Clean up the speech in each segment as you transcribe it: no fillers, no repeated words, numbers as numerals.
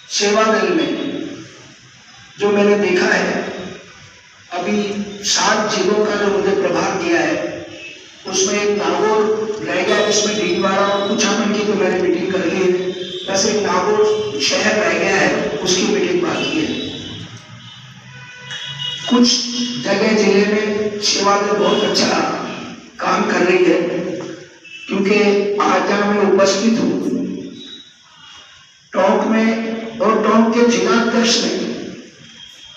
सेवा दल में जो मैंने देखा है, अभी 7 जिलों का जो मुझे प्रभार दिया है, उसमें एक नागौर रह गया, जिसमें डीडवाड़ा और कुचामन की तो मैंने मीटिंग कर ली है। बस एक नागौर शहर रह गया है, उसकी मीटिंग बाकी है। कुछ जगह जिले में सेवा दल बहुत अच्छा काम कर रही है, क्योंकि आज जहाँ मैं उपस्थित हूँ टोंक में, और टोंक के जिलाध्यक्ष ने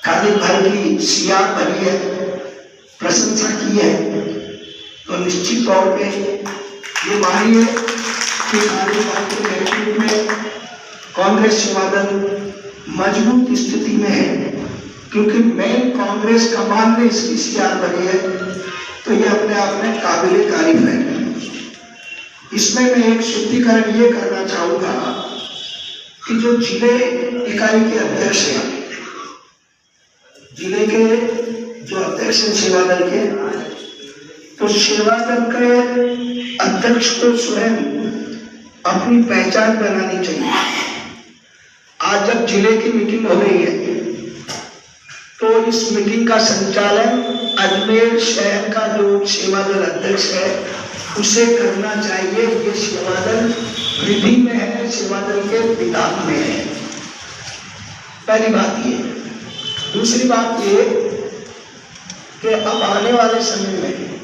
खालिद भाई की सियार भरी है, प्रशंसा की है, तो निश्चित तौर पे ये मानिए कि खालिद भाई के नेतृत्व में कांग्रेस सेवा दल मजबूत स्थिति में है, क्योंकि मेन कांग्रेस कमान ने इसकी सियार भरी है, तो ये अपने आप में काबिल तारीफ है। इसमें मैं एक शुद्धिकरण ये करना चाहूँगा कि जो जिले इकाई के अध्यक्ष हैं, जिले के जो अध्यक्ष हैं सेवा दल के, तो सेवा दल के अध्यक्ष को स्वयं अपनी पहचान बनानी चाहिए। आज जब जिले की मीटिंग हो रही है, तो इस मीटिंग का संचालन अजमेर शहर का जो सेवा दल अध्यक्ष है उसे करना चाहिए। ये सेवा दल विधि में है, सेवा दल के विधान में है। पहली बात ये। दूसरी बात ये कि अब आने वाले समय में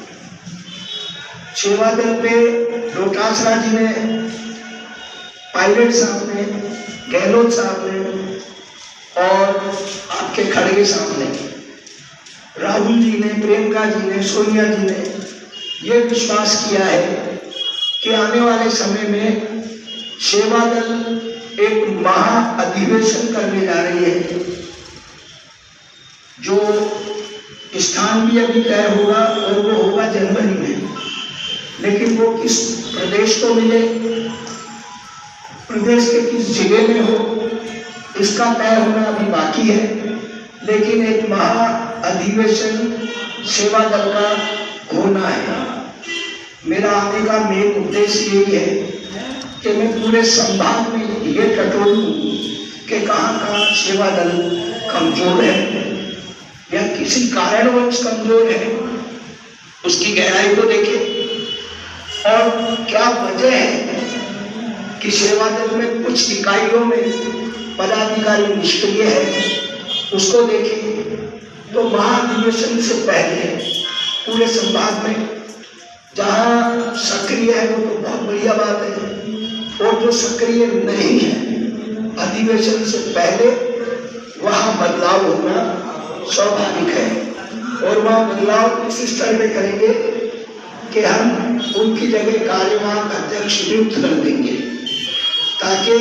सेवा दल पे रोटासरा जी ने, पायलट साहब ने, गहलोत साहब ने और आपके खड़गे साहब ने, राहुल जी ने, प्रियंका जी ने, सोनिया जी ने ये विश्वास किया है कि आने वाले समय में सेवा दल एक महा अधिवेशन करने जा रही है। जो स्थान भी अभी तय होगा और वो होगा जनवरी में, लेकिन वो किस प्रदेश को मिले, प्रदेश के किस जिले में हो, इसका तय होना अभी बाकी है। लेकिन एक महा अधिवेशन सेवा दल का होना है। मेरा आने का मेन उद्देश्य यही है कि मैं पूरे संभाग में ये टटोलूं कि कहाँ कहाँ सेवा दल कमजोर है या किसी कारणवश कमजोर है, उसकी गहराई को देखें और क्या वजह है कि सेवा दल में कुछ इकाइयों में पदाधिकारी निष्क्रिय है, उसको देखें। तो महाधिवेशन से पहले पूरे संभाग में जहाँ सक्रिय है वो तो बहुत बढ़िया बात है, और जो सक्रिय नहीं है अधिवेशन से पहले वहाँ बदलाव होना स्वाभाविक है। और वहाँ बदलाव इस स्तर में करेंगे कि हम उनकी जगह कार्यवाहक अध्यक्ष नियुक्त कर देंगे, ताकि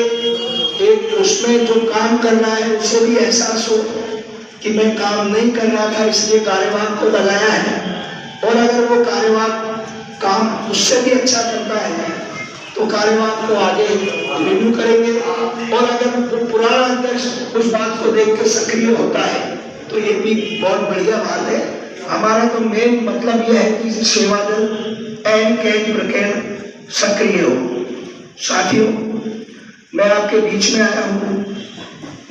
एक उसमें जो काम कर रहा है उसे भी एहसास हो कि मैं काम नहीं कर रहा था इसलिए कार्यवाहक को लगाया है, और अगर वो कार्यवाहक काम उससे भी अच्छा करता है तो कार्यवाहक को आगे रिव्यू करेंगे, और अगर वो पुराना अध्यक्ष उस बात को देख के सक्रिय होता है तो ये भी बहुत बढ़िया बात है। हमारा तो मेन मतलब यह है कि सेवा दल एन कैन प्रकरण सक्रिय हो। साथियों, मैं आपके बीच में आया हूँ,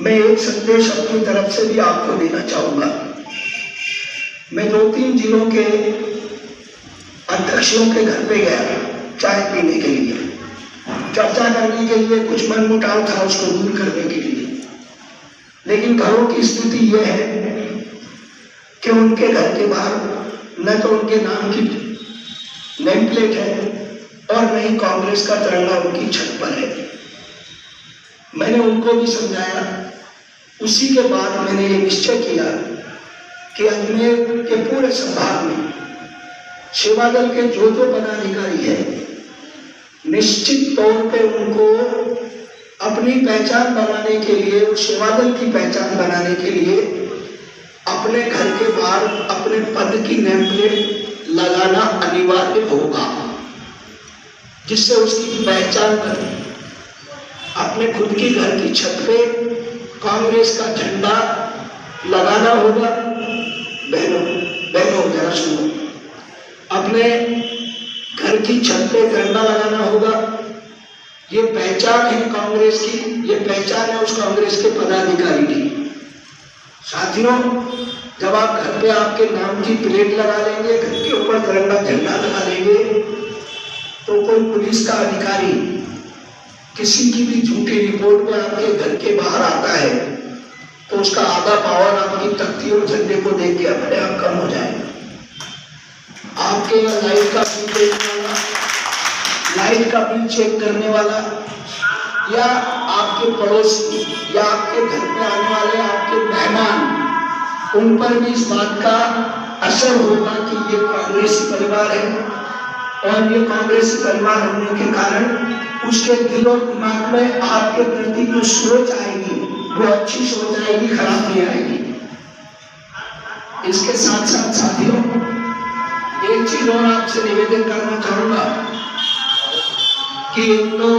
मैं एक संदेश अपनी तरफ से भी आपको देना चाहूँगा। मैं 2-3 जिलों के अध्यक्षों के घर पे गया चाय पीने के लिए, चर्चा करने के लिए, कुछ मनमुटाव था उसको दूर करने के लिए। लेकिन घरों की स्थिति यह है कि उनके घर के बाहर न तो उनके नाम की नेम प्लेट है और न ही कांग्रेस का तिरंगा उनकी छत पर है। मैंने उनको भी समझाया। उसी के बाद मैंने ये निश्चय किया कि अजमेर के पूरे संभाग में सेवा दल के जो पदाधिकारी है, निश्चित तौर पे उनको अपनी पहचान बनाने के लिए, सेवा दल की पहचान बनाने के लिए अपने घर के बाहर अपने पद की नेम प्लेट लगाना अनिवार्य होगा, जिससे उसकी पहचान करें। अपने खुद की घर की छत पे कांग्रेस का झंडा लगाना होगा। बहनों जरा सुनो, अपने घर की छत पे झंडा लगाना होगा, ये पहचान है कांग्रेस की, ये पहचान है उस कांग्रेस के पदाधिकारी की। साथियों, जब आप घर पे आपके नाम की प्लेट लगा लेंगे, घर के ऊपर तिरंगा झंडा लगा लेंगे, तो कोई पुलिस का अधिकारी किसी की भी झूठी रिपोर्ट में आपके घर के बाहर आता है तो उसका आधा पावर आपकी तख्ती और झंडे को देख के अपने आप कम हो जाएगा। आपके लाइट का बिल देखने वाला, लाइट का बिल चेक करने वाला, या आपके पड़ोसी या आपके घर में आने वाले आपके मेहमान, उन पर भी इस बात का असर होगा कि ये कांग्रेसी परिवार है, और ये कांग्रेसी परिवार होने के कारण उसके दिल और दिमाग में आपके प्रति जो सोच आएगी वो अच्छी सोच आएगी, खराब नहीं आएगी। इसके साथ साथ साथियों, एक चीज और आपसे निवेदन करना चाहूंगा कि इन दो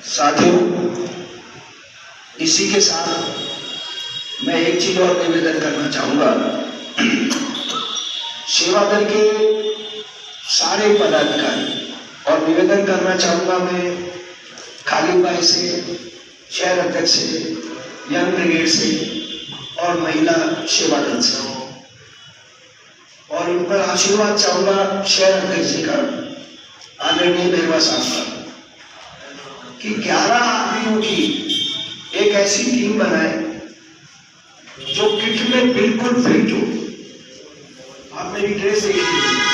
साथियों, इसी के साथ मैं एक चीज और निवेदन करना चाहूंगा। सेवा दल के सारे पदाधिकारी, और निवेदन करना चाहूंगा मैं खालिद भाई से, शहर अध्यक्ष से, यंग ब्रिगेड से और महिला सेवा दल से, और इन पर आशीर्वाद चाहूंगा शहर अध्यक्ष जी का, आदरणीय मेहरवा साहब का, कि 11 आदमियों की एक ऐसी टीम बनाए जो किट में बिल्कुल फिट हो। आप मेरी ड्रेस देखिए,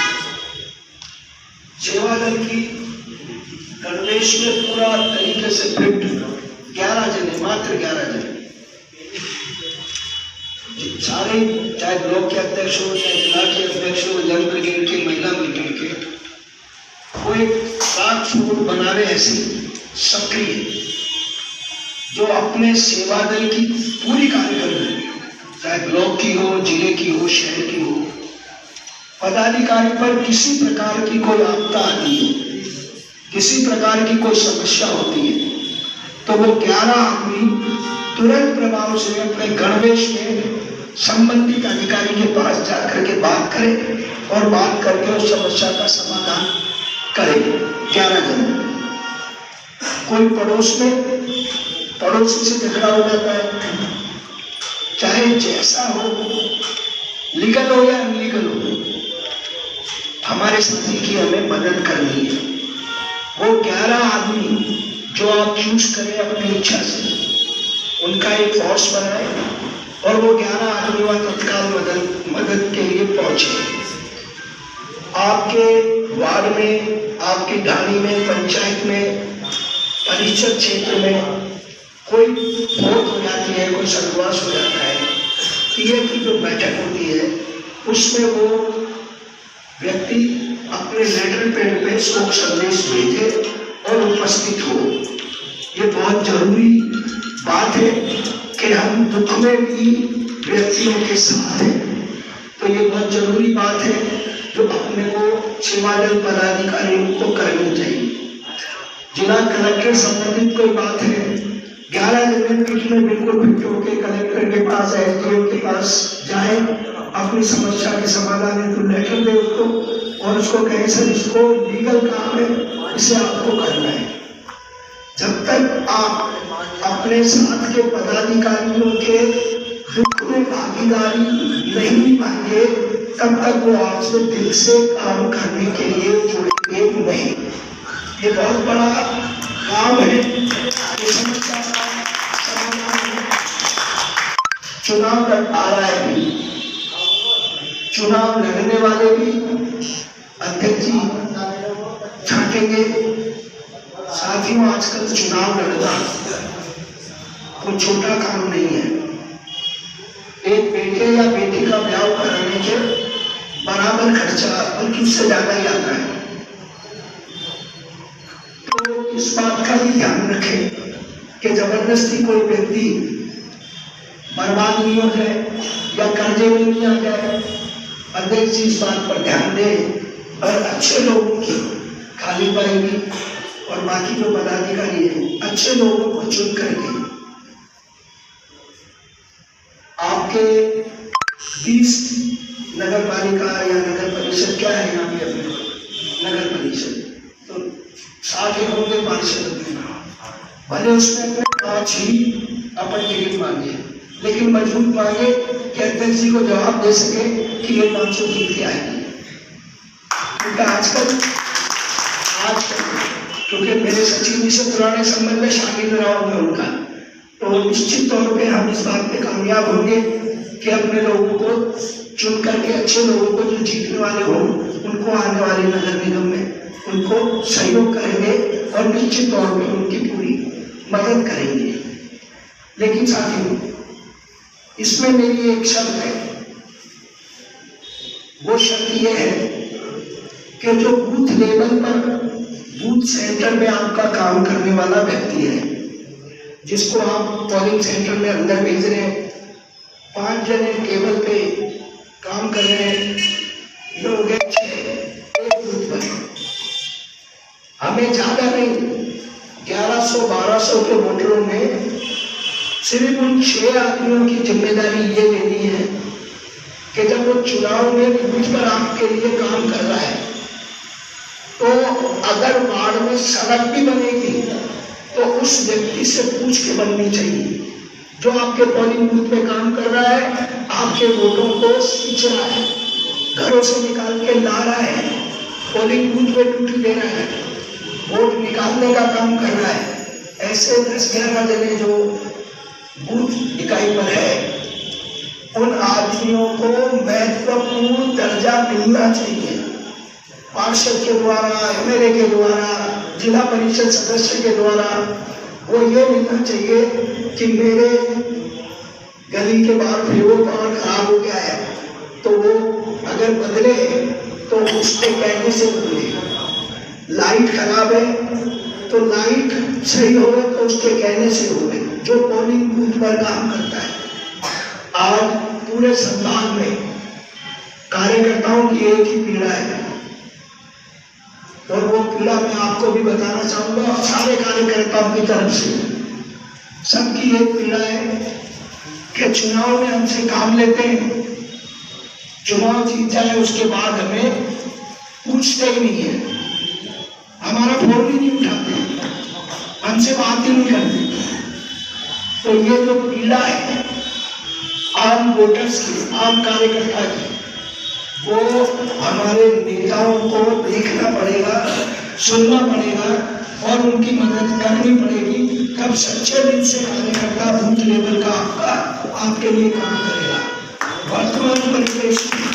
सेवा दल की गणवेश में पूरा तरीके से फिट 11 जने, मात्र 11 जने, सारे, चाहे ब्लॉक के अध्यक्ष हो, चाहे जिला के अध्यक्ष हो, जन ब्रिगेड के, महिला ब्रिगेड के, वो एक साथ सूट बना रहे ऐसे सक्रिय, जो अपने सेवा दल की पूरी कार्यक्रम, चाहे ब्लॉक की हो, जिले की हो, शहर की हो, पदाधिकारी पर किसी प्रकार की कोई आपदा आती है, किसी प्रकार की कोई समस्या होती है, तो वो 11 आदमी तुरंत प्रभाव से अपने गणवेश में संबंधित अधिकारी के पास जाकर के बात करें और बात करके उस समस्या का समाधान करें। 11 जन, कोई पड़ोस में पड़ोसी से झगड़ा हो जाता है, चाहे जैसा हो, लीगल हो या अनलीगल हो, हमारे साथी की हमें मदद करनी है। वो 11 आदमी जो आप चूज करें अपनी इच्छा से, उनका एक फोर्स बनाए और वो 11 आदमी वहां तत्काल मदद के लिए पहुंचे। आपके वार्ड में, आपकी ढाणी में, पंचायत में, परिषद क्षेत्र में कोई वोट हो जाती है, कोई संघर्ष हो जाता है, पीए की जो बैठक होती है उसमें वो व्यक्ति अपने लेटर पैड पे शोक संदेश भेजे और उपस्थित हो। ये बहुत जरूरी बात है कि हम दुख में भी व्यक्तियों के साथ हैं, तो ये बहुत जरूरी बात है जो अपने को सेवा दल पदाधिकारियों को करनी चाहिए। जिला कलेक्टर संबंधित कोई बात है, 11 जन में बिल्कुल फिट होकर कलेक्टर के पास, एसडीएम के पास जाए, अपनी समस्या के समाधान है तो लेटर दे उसको और उसको कहे सर इसको लीगल काम है, इसे आपको करना है। जब तक आप अपने साथ के पदाधिकारियों के दुख में भागीदारी नहीं निभाएंगे, तब तक वो आपसे दिल से काम करने के लिए जुड़ेंगे नहीं। ये बहुत बड़ा काम है, ये समस्या का समाधान है। चुनाव आ रहा है, चुनाव लड़ने वाले भी अध्यक्ष जी छाटेंगे। साथियों, आजकल चुनाव लड़ना कोई छोटा काम नहीं है। एक बेटे या बेटी का ब्याह कराने के बराबर खर्चा बल्कि उससे ज्यादा ही आता है। तो इस बात का भी ध्यान रखें कि जबरदस्ती कोई व्यक्ति बर्बाद नहीं हो जाए या कर्जे में नहीं आ जाए। अध्यक्ष जी इस बात पर ध्यान दें और अच्छे लोगों की, खालिद भाई भी और बाकी जो पदाधिकारी हैं, अच्छे लोगों को चुन करके आपके 20 नगर पालिका या नगर परिषद क्या 60 होंगे पार्षद में, भले उसने अपने 5 ही अपन टिकट मांगे, लेकिन मजबूत मांगे कि अध्यक्ष जी को जवाब दे सके कि ये 500 जीत के आएगी। क्योंकि आजकल क्योंकि मेरे सचिव जी से पुराने संबंध में शागिर्द रहा मैं उनका, तो निश्चित तौर पे हम इस बात पे कामयाब होंगे कि अपने लोगों को चुन करके अच्छे लोगों को जो जीतने वाले हों उनको आने वाले नगर निगम में उनको सहयोग करेंगे और निश्चित तौर पे उनकी पूरी मदद करेंगे। लेकिन साथियों, इसमें मेरी एक शर्त है, वो शर्त ये है कि जो बूथ लेवल पर बूथ सेंटर में आपका काम करने वाला व्यक्ति है, जिसको आप पोलिंग सेंटर में अंदर भेज रहे हैं, 5 जने टेबल पे काम कर रहे हैं, ये हो गए 6 एक बूथ पर। हमें ज्यादा नहीं, 1100-1200 के वोटरों में सिर्फ उन 6 आदमियों की जिम्मेदारी ये लेनी है कि जब वो चुनाव में बूथ पर आपके लिए काम कर रहा है, तो अगर वार्ड में सड़क भी बनेगी तो उस व्यक्ति से पूछ के बननी चाहिए, जो आपके पोलिंग बूथ में काम कर रहा है, आपके वोटों को सींच रहा है, घरों से निकाल के ला रहा है, पोलिंग बूथ में ड्यूटी दे रहा है, वोट निकालने का काम कर रहा है। ऐसे 10-11 जने जो बूथ इकाई पर है, उन आदमियों को महत्वपूर्ण दर्जा मिलना चाहिए। पार्षद के द्वारा, एमएलए के द्वारा, जिला परिषद सदस्य के द्वारा वो ये मिलना चाहिए कि मेरे गली के बाहर फ्लेवर पावर खराब हो गया है, तो वो अगर बदले तो उसके कहने से बदले, लाइट खराब है तो लाइट सही हो तो उसके कहने से हो। जो पोलिंग बूथ पर काम करता है, आज पूरे संभाग में कार्यकर्ताओं की एक ही पीड़ा है, और वो पीड़ा मैं आपको भी बताना चाहूंगा और सारे कार्यकर्ताओं की तरफ से सबकी एक पीड़ा है कि चुनाव में हमसे काम लेते हैं, चुनाव जीत जाए उसके बाद हमें पूछते ही नहीं है, हमारा फोन ही नहीं उठाते, हमसे बात ही नहीं करते। तो ये जो पीड़ा है आम वोटर्स की, आम कार्यकर्ता की, वो हमारे नेताओं को देखना पड़ेगा, सुनना पड़ेगा और उनकी मदद करनी पड़ेगी। तब सच्चे दिल से कार्यकर्ता बूथ लेवल का आपके लिए काम करेगा। वर्तमान परिवेश में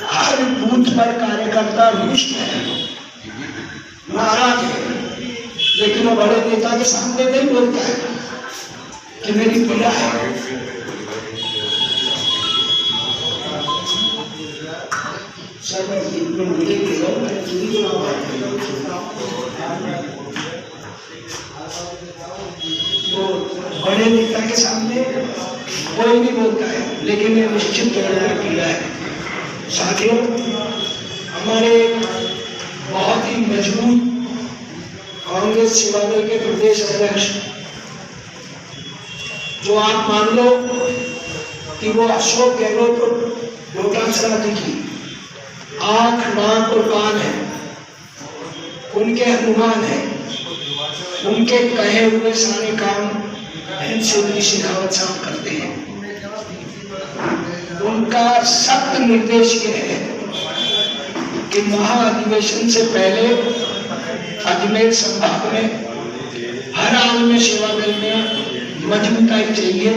हर बूथ पर कार्यकर्ता रुष्ट है, नाराज है, लेकिन वो बड़े नेता के सामने नहीं बोलता है कि मेरी पीड़ा है। तो बड़े नेता के सामने कोई नहीं बोलता है, लेकिन ये निश्चित तौर पर पीड़ा है। साथियों, हमारे बहुत ही मजबूत कांग्रेस सेवा दल के प्रदेश अध्यक्ष, जो आप मान लो कि वो अशोक गहलोत और लोटासरा जी की आंख, नाक और कान है, उनके अनुमान है, उनके कहे हुए सारे काम NCP शेखावत साहब करते हैं। उनका सख्त निर्देश ये है कि महाअधिवेशन से पहले अजमेर संभाग में हर हाल में सेवा दल में मजबूताई चाहिए,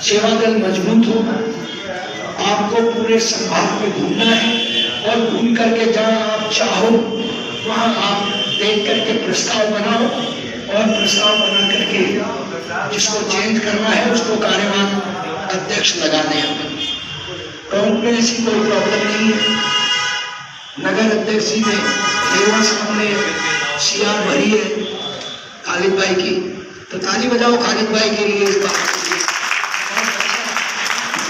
सेवा दल मजबूत हो। आपको पूरे संभाग में घूमना है और घूम करके जहाँ आप चाहो वहाँ आप देख करके प्रस्ताव बनाओ और प्रस्ताव बना करके जिसको चेंज करना है उसको कार्यवाहक अध्यक्ष लगाने हैं। कांग्रेस में ऐसी कोई प्रॉब्लम नहीं है। नगर अध्यक्ष जी ने देवा सामने सियार भरी है खालिद भाई की, तो ताली बजाओ खालिद भाई के लिए इस बात।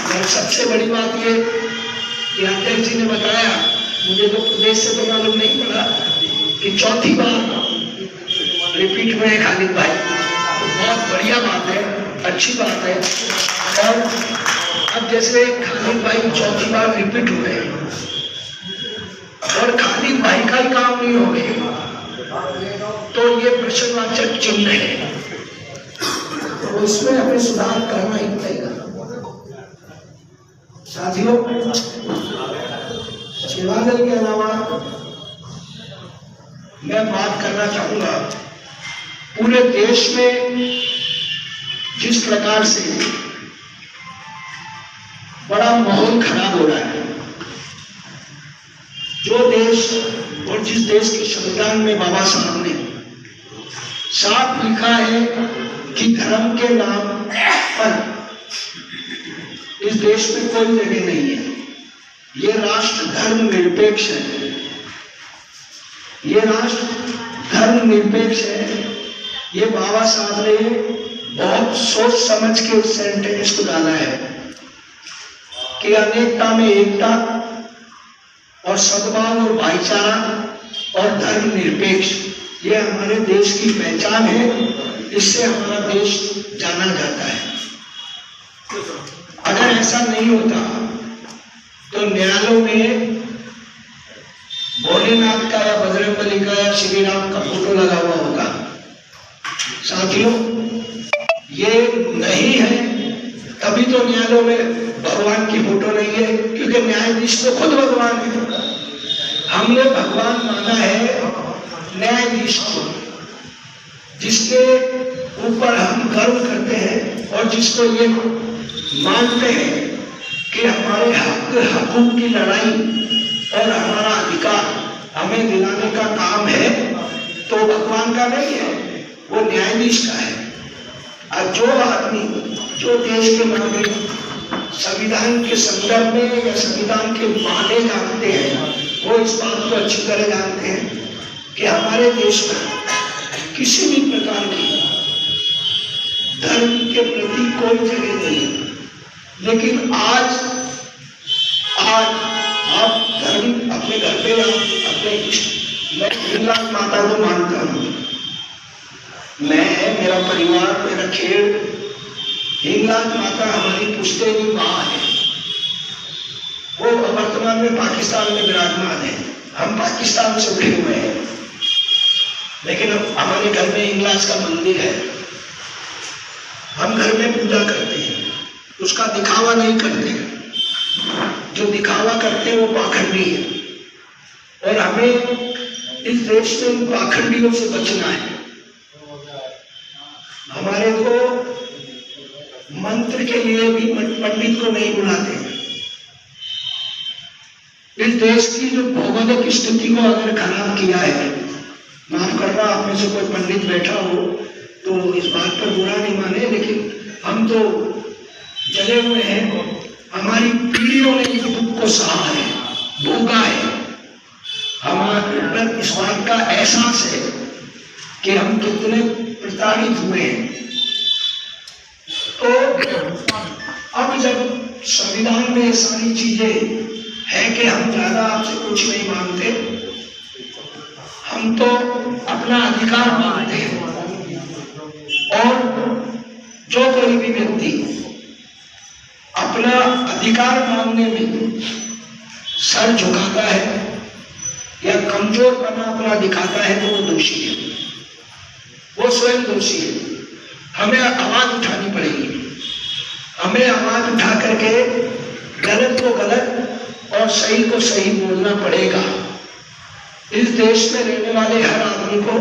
और सबसे बड़ी बात ये कि अध्यक्ष जी ने बताया, मुझे तो प्रदेश से तो मालूम नहीं पड़ा कि 4थी बार रिपीट में है खालिद भाई, तो बहुत बढ़िया बात है, अच्छी बात है। और अब जैसे खालिद भाई 4थी बार रिपीट हुए और खालिद भाई का ही काम नहीं हो गया, शून्य है, तो इसमें हमें सुधार करना ही पड़ेगा। साथियों, सेवा दल के अलावा मैं बात करना चाहूंगा पूरे देश में जिस प्रकार से बड़ा माहौल खराब हो रहा है। जो देश और जिस देश के संविधान में बाबा साहब ने साफ लिखा है कि धर्म के नाम पर इस देश में कोई जगह नहीं है। ये राष्ट्र धर्म निरपेक्ष है, ये राष्ट्र धर्म निरपेक्ष है। ये बाबा साहब ने बहुत सोच समझ के उस सेंटेंस को डाला है कि अनेकता में एकता और सद्भाव और भाईचारा और धर्म निरपेक्ष, ये हमारे देश की पहचान है। इससे हमारा देश जाना जाता है। अगर ऐसा नहीं होता तो न्यायालयों में भोलेनाथ का या बजरंगबली का या श्री राम का फोटो लगा हुआ होगा। साथियों, ये नहीं है, तभी तो न्यायालयों में भगवान की फोटो नहीं है, क्योंकि न्यायाधीश तो खुद भगवान है। हमने भगवान माना है न्यायाधीश को, जिसके ऊपर हम गर्व करते हैं और जिसको ये मानते हैं कि हमारे हकूक की लड़ाई और हमारा अधिकार हमें दिलाने का काम है, तो भगवान का नहीं है, वो न्यायाधीश का है। और जो आदमी, जो देश के नागरिक संविधान के संदर्भ में या संविधान के माने जानते हैं, वो इस बात को अच्छी तरह जानते हैं कि हमारे देश में किसी भी प्रकार की धर्म के प्रति कोई जगह नहीं है। लेकिन आज आप धर्म अपने घर पे अपने मैं हिंगलाज माता को मानता हूँ। मैं, मेरा परिवार, मेरा खेल, हिंगलाज माता हमारी पुश्तैनी माँ है। वो वर्तमान में पाकिस्तान में विराजमान है। हम पाकिस्तान से उठे हुए हैं, लेकिन हमारे घर में हिंगलाज का मंदिर है। हम घर में पूजा करते हैं, उसका दिखावा नहीं करते हैं। जो दिखावा करते हैं वो पाखंडी है, और हमें इस देश से उन पाखंडियों से बचना है। हमारे को मंत्र के लिए भी पंडित को नहीं बुलाते हैं। इस देश की जो भौगोलिक स्थिति को अगर खराब किया है, माफ करना आप में से कोई पंडित बैठा हो तो इस बात पर बुरा नहीं माने, लेकिन हम तो जले हुए हैं। हमारी पीढ़ियों ने इस दुख को सहा है, भोगा है। हमारे ऊपर इस बात का एहसास है कि हम कितने प्रताड़ित हुए हैं। तो अब जब संविधान में सारी चीजें है कि हम ज्यादा आपसे कुछ नहीं मांगते, हम तो अपना अधिकार मांगते हैं। और जो कोई भी व्यक्ति अपना अधिकार मांगने में सर झुकाता है या कमजोरपना अपना दिखाता है तो वो दोषी है, वो स्वयं दोषी है। हमें आवाज उठानी पड़ेगी, हमें आवाज उठा करके गलत को गलत और सही को सही बोलना पड़ेगा। इस देश में रहने वाले हर आदमी को,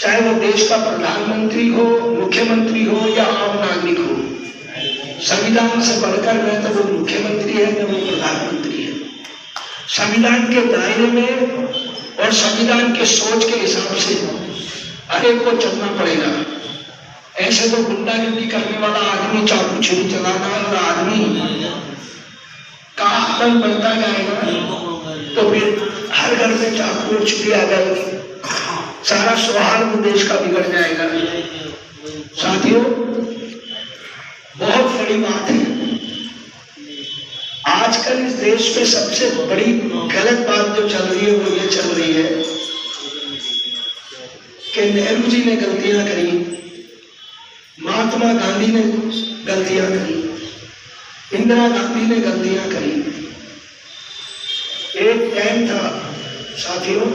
चाहे वो देश का प्रधानमंत्री हो, मुख्यमंत्री हो या आम नागरिक हो, संविधान से बढ़कर न तो वो मुख्यमंत्री है न वो प्रधानमंत्री है। संविधान के दायरे में और संविधान के सोच के हिसाब से हर एक को चलना पड़ेगा। ऐसे तो गुंडागिर्दी करने वाला आदमी, चाकू छुरी चलाना वाला आदमी का आतंक बढ़ता जाएगा, तो फिर हर घर में चाकू और छुरी आ जाएगी, सारा सौहार्द देश का बिगड़ जाएगा। साथियों, बहुत बड़ी बात है, आजकल इस देश में सबसे बड़ी गलत बात जो चल रही है वो ये चल रही है कि नेहरू जी ने गलतियां करी, महात्मा गांधी ने गलतियां करी, इंदिरा गांधी ने गलतियां करी। एक टाइम था साथियों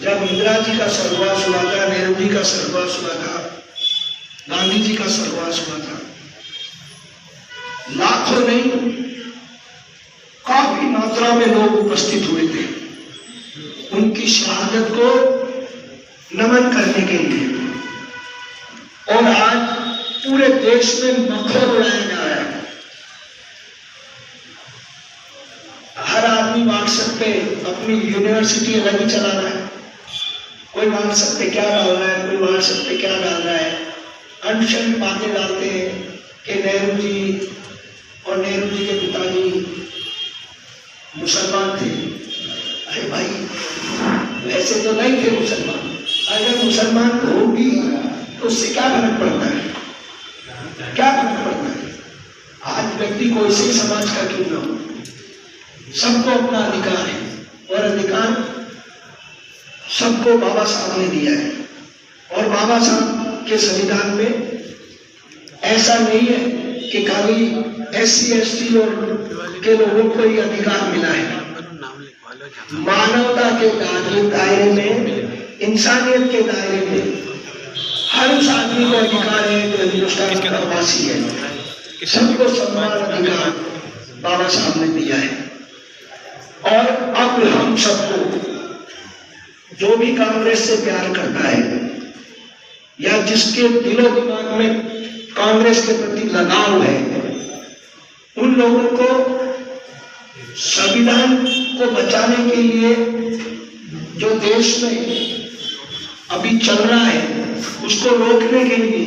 जब इंदिरा जी का स्वर्गवास हुआ था, नेहरू जी का स्वर्गवास हुआ था, गांधी जी का स्वर्गवास हुआ था, लाखों नहीं काफी मात्रा में लोग उपस्थित हुए थे उनकी शहादत को नमन करने के लिए। और आज पूरे देश में मखौल उड़ाया जा रहा है। हर आदमी व्हाट्सएप पे अपनी यूनिवर्सिटी अलग ही चला रहा है, कोई व्हाट्सएप पे क्या डाल रहा है, कोई व्हाट्सएप पे क्या डाल रहा है, अनशन बातें डालते हैं कि नेहरू जी और नेहरू जी के पिताजी मुसलमान थे। अरे भाई, वैसे तो नहीं थे मुसलमान। अगर मुसलमान होगी तो उससे क्या फर्क पड़ता है, क्या फर्क पड़ता है? आज व्यक्ति कोई से समाज का क्यों ना हो, सबको अपना अधिकार है और अधिकार सबको बाबा साहब ने दिया है। और बाबा साहब के संविधान में ऐसा नहीं है कि खाली SC ST और के लोगों को ही अधिकार मिला है। मानवता के दायरे में, इंसानियत के दायरे में हर उस आदमी को अधिकार है जो हिंदुस्तान का वासी है। सबको समान अधिकार बाबा साहब ने दिया है। और अब हम सबको, जो भी कांग्रेस से प्यार करता है या जिसके दिलो दिमाग में कांग्रेस के प्रति लगाव है, उन लोगों को संविधान को बचाने के लिए जो देश में अभी चल रहा है उसको रोकने के लिए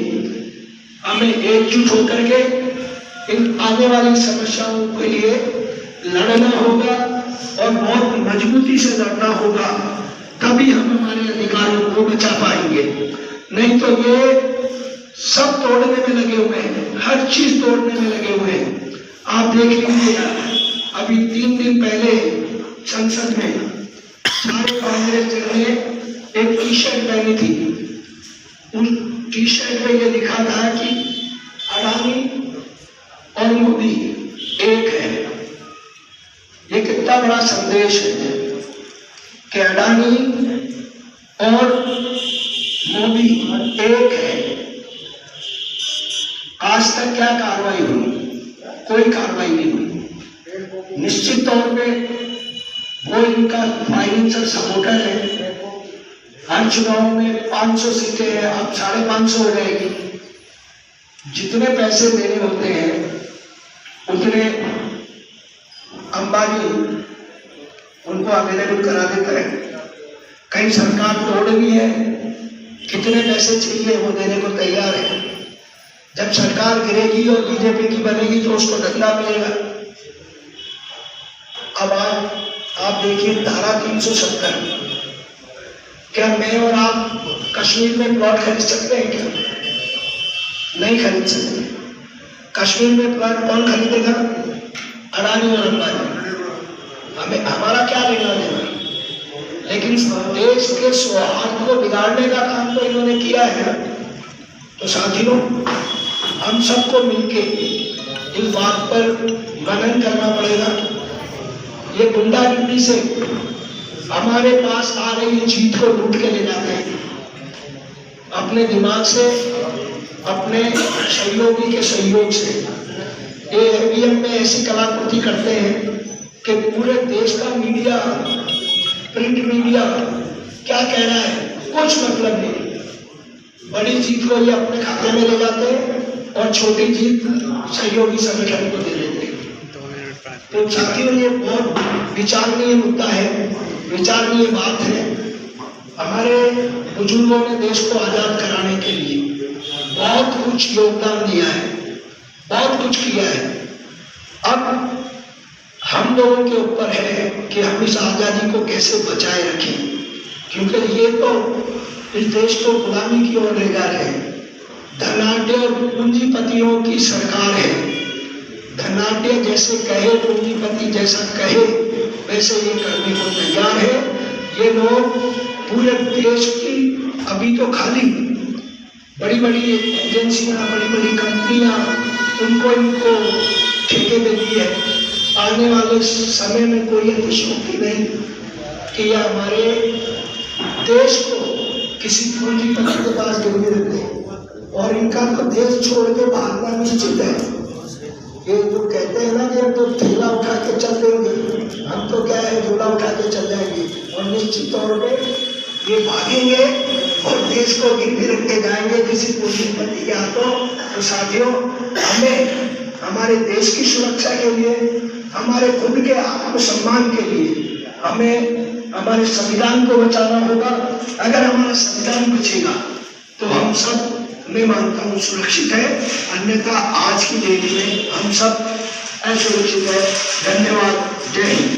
हमें एकजुट होकर के इन आने वाली समस्याओं के लिए लड़ना होगा और बहुत मजबूती से लड़ना होगा। तभी हम हमारे अधिकारों को बचा पाएंगे। नहीं तो ये सब तोड़ने में लगे हुए हैं, हर चीज तोड़ने में लगे हुए हैं। आप देख लीजिए, अभी 3 दिन पहले संसद में सारे कांग्रेस ने एक टी शर्ट पहनी थी। उस टी शर्ट में ये लिखा था कि अडानी और मोदी एक है। ये कितना बड़ा संदेश है कि अडानी और मोदी एक है। आज तक क्या कार्रवाई हुई? कोई कार्रवाई नहीं हुई। निश्चित तौर पे वो इनका फाइनेंशियल सपोर्टर है। हर चुनाव में 500 सीटें हैं, अब 550 हो जाएगी। जितने पैसे देने होते हैं उतने अंबानी उनको अवेलेबल करा देता है। कहीं सरकार तोड़ रही है, कितने पैसे चाहिए वो देने को तैयार है। जब सरकार गिरेगी और बीजेपी की बनेगी तो उसको धंधा मिलेगा। अब आप देखिए धारा 370, क्या मैं और आप कश्मीर में प्लॉट खरीद सकते हैं क्या? नहीं खरीद सकते। कश्मीर में प्लॉट कौन खरीदेगा? अडानी और अंबानी। हमें हमारा क्या लेना देना? लेकिन देश के सौहार्द को बिगाड़ने का काम तो इन्होंने किया है। तो साथियों, हम सबको मिलके इस बात पर मनन करना पड़ेगा। ये गुंडागिरी से हमारे पास आ रही जीत को लूट के ले जाते हैं अपने दिमाग से, अपने सहयोगी के सहयोग से। ये ईवीएम में ऐसी कलाकृति करते हैं कि पूरे देश का मीडिया, प्रिंट मीडिया क्या कह रहा है, कुछ मतलब नहीं। बड़ी जीत को ये अपने खाते में ले जाते हैं और छोटी जीत सहयोगी संगठन को दे देते हैं। तो साथियों, ये बहुत विचारणीय मुद्दा है, विचारणीय बात है। हमारे बुजुर्गों ने देश को आजाद कराने के लिए बहुत कुछ योगदान दिया है, बहुत कुछ किया है। अब हम लोगों के ऊपर है कि हम इस आजादी को कैसे बचाए रखें, क्योंकि ये तो इस देश को गुलामी की ओर ले जा रहे हैं। धनाढ्य और पूंजीपतियों की सरकार है। धनाढ्य जैसे कहे, पूंजीपति जैसा कहे, वैसे ये करने को तैयार है। ये लोग पूरे देश की, अभी तो खाली बड़ी बड़ी एजेंसियां, बड़ी बड़ी कंपनियां इनको ठेके दे दी है। आने वाले समय में कोई अतिशयोक्ति नहीं कि यह हमारे देश को किसी पूंजीपति के पास गिरवी रख दे और इनका तो देश छोड़ के भागना निश्चित है। ये जो कहते हैं ना कि हम तो थैला उठा के चल देंगे, हम तो क्या है झोला उठा के चल जाएंगे, और निश्चित तौर पे ये भागेंगे और देश को गिरवी रख के जाएंगे किसी पूंजीपति के हाथों। तो साथियों, हमें हमारे देश की सुरक्षा के लिए, हमारे खुद के आत्मसम्मान के लिए हमें हमारे संविधान को बचाना होगा। अगर हमारा संविधान बचेगा तो हम सब, मैं मानता हूँ, सुरक्षित है, अन्यथा आज की डेट में हम सब असुरक्षित है। धन्यवाद। जय हिंद।